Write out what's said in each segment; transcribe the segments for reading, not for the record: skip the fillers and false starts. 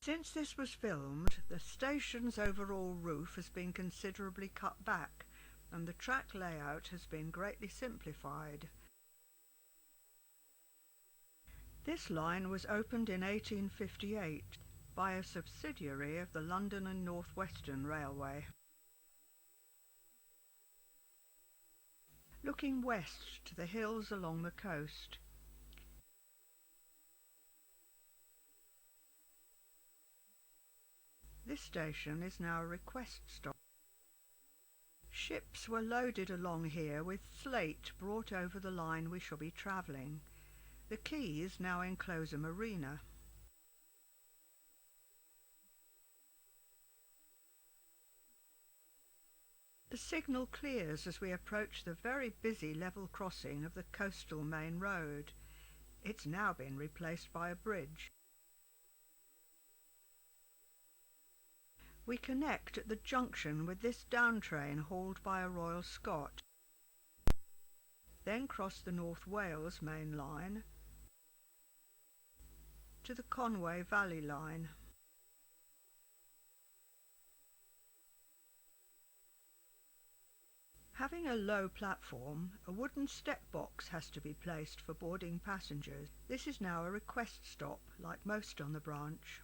Since this was filmed, the station's overall roof has been considerably cut back and the track layout has been greatly simplified. This line was opened in 1858 by a subsidiary of the London and North Western Railway. Looking west to the hills along the coast. This station is now a request stop. Ships were loaded along here with slate brought over the line we shall be travelling. The quays now enclose a marina. The signal clears as we approach the very busy level crossing of the coastal main road. It's now been replaced by a bridge. We connect at the junction with this down train hauled by a Royal Scot, then cross the North Wales main line to the Conway Valley Line. Having a low platform, a wooden step box has to be placed for boarding passengers. This is now a request stop, like most on the branch.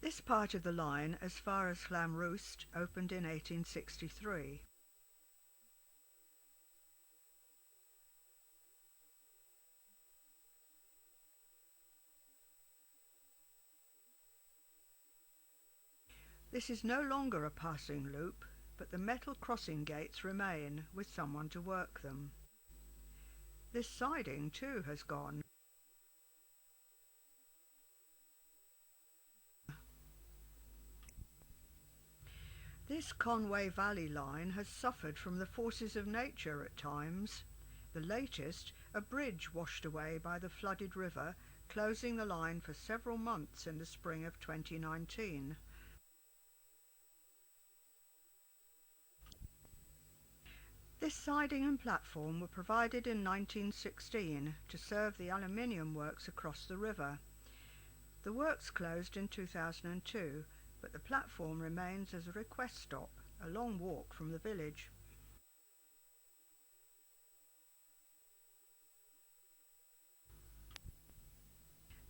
This part of the line, as far as Llanrwst, opened in 1863. This is no longer a passing loop, but the metal crossing gates remain, with someone to work them. This siding too has gone. This Conway Valley Line has suffered from the forces of nature at times. The latest, a bridge washed away by the flooded river, closing the line for several months in the spring of 2019. This siding and platform were provided in 1916 to serve the aluminium works across the river. The works closed in 2002, but the platform remains as a request stop, a long walk from the village.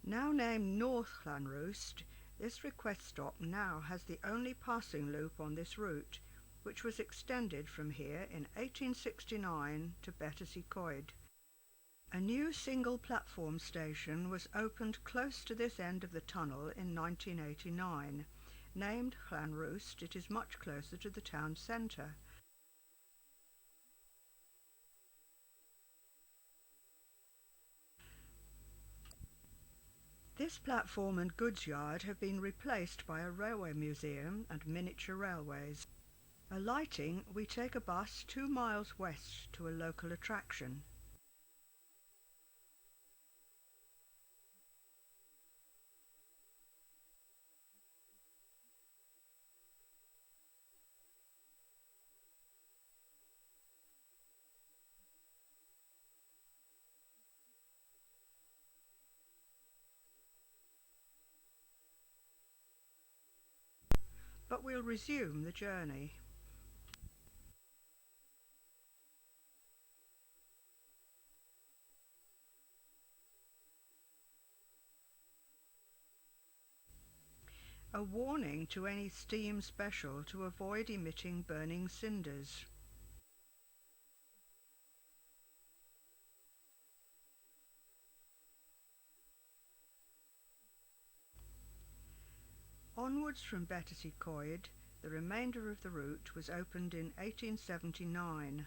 Now named North Llanrwst, this request stop now has the only passing loop on this route, which was extended from here in 1869 to Battersea Coed. A new single platform station was opened close to this end of the tunnel in 1989. Named Llanrwst, it is much closer to the town centre. This platform and goods yard have been replaced by a railway museum and miniature railways. Alighting, we take a bus 2 miles west to a local attraction. But we'll resume the journey. A warning to any steam special to avoid emitting burning cinders. Onwards from Battersea Coed, the remainder of the route was opened in 1879.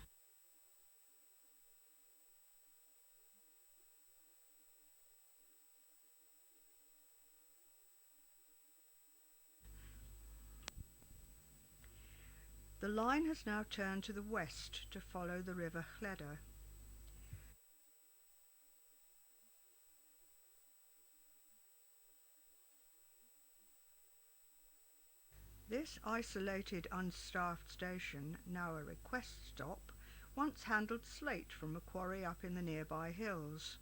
The line has now turned to the west to follow the River Lledr. This isolated, unstaffed station, now a request stop, once handled slate from a quarry up in the nearby hills.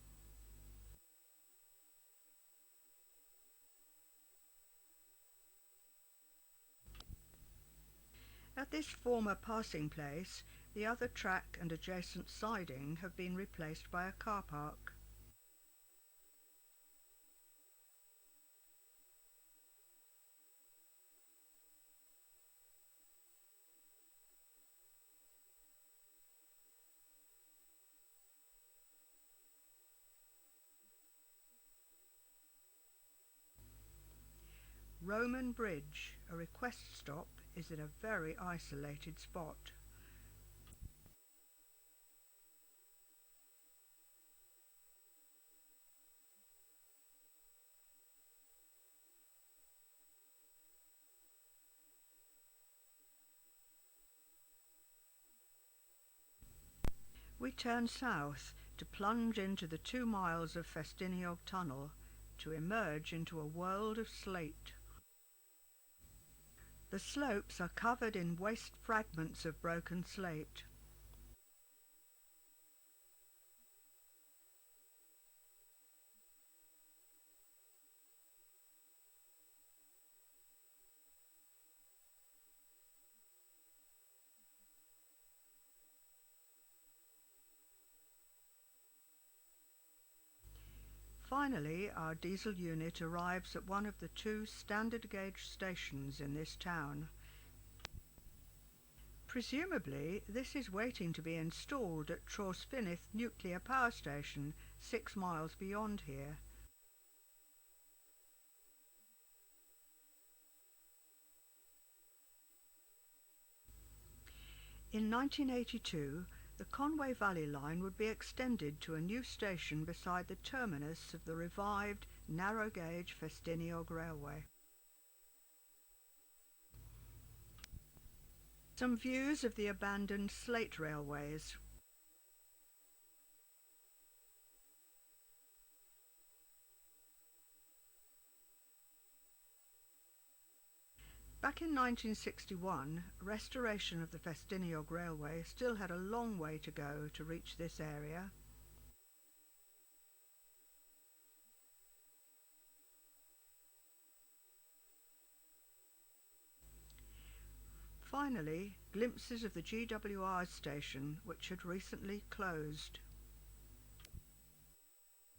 At this former passing place, the other track and adjacent siding have been replaced by a car park. Roman Bridge, a request stop, is in a very isolated spot. We turn south to plunge into the 2 miles of Ffestiniog Tunnel to emerge into a world of slate. The slopes are covered in waste fragments of broken slate. Finally, our diesel unit arrives at one of the 2 standard gauge stations in this town. Presumably, this is waiting to be installed at Ffestiniog Nuclear Power Station, 6 miles beyond here. In 1982, the Conway Valley Line would be extended to a new station beside the terminus of the revived narrow-gauge Ffestiniog Railway. Some views of the abandoned slate railways. Back in 1961, restoration of the Ffestiniog Railway still had a long way to go to reach this area. Finally, glimpses of the GWR station, which had recently closed.